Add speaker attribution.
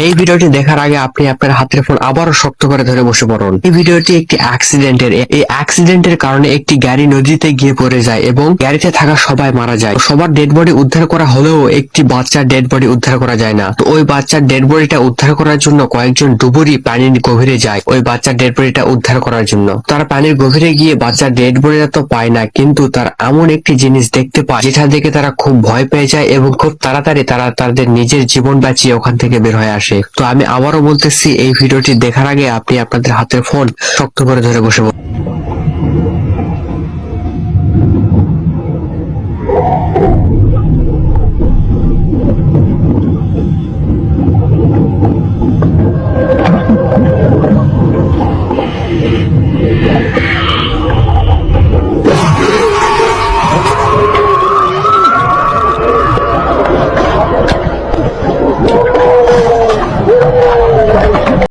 Speaker 1: এই ভিডিওটি দেখার আগে আপনি আপনার হাতের ফোন আবারও শক্ত করে ধরে বসে পড়ুন। এই ভিডিওটি একটি অ্যাক্সিডেন্টের। এই অ্যাক্সিডেন্টের কারণে একটি গাড়ি নদীতে গিয়ে পড়ে যায় এবং গাড়িতে থাকা সবাই মারা যায়। সবার ডেড বডি উদ্ধার করা হলেও একটি বাচ্চার ডেড বডি উদ্ধার করা যায় না। তো ওই বাচ্চার ডেড বডিটা উদ্ধার করার জন্য কয়েকজন ডুবুরি পানির গভীরে যায় ওই বাচ্চার ডেড বডিটা উদ্ধার করার জন্য। তারা পানির গভীরে গিয়ে বাচ্চার ডেড বডিটা তো পায় না, কিন্তু তারা এমন একটি জিনিস দেখতে পায় যেটা দেখে তারা খুব ভয় পেয়ে যায় এবং খুব তাড়াতাড়ি তারা তাদের নিজের জীবন বাঁচিয়ে ওখান থেকে বের হয়ে আসে। তো আমি আবারও বলতেছি, এই ভিডিওটি দেখার আগে আপনি আপনাদের হাতের ফোন শক্ত করে ধরে বসে পড়ুন।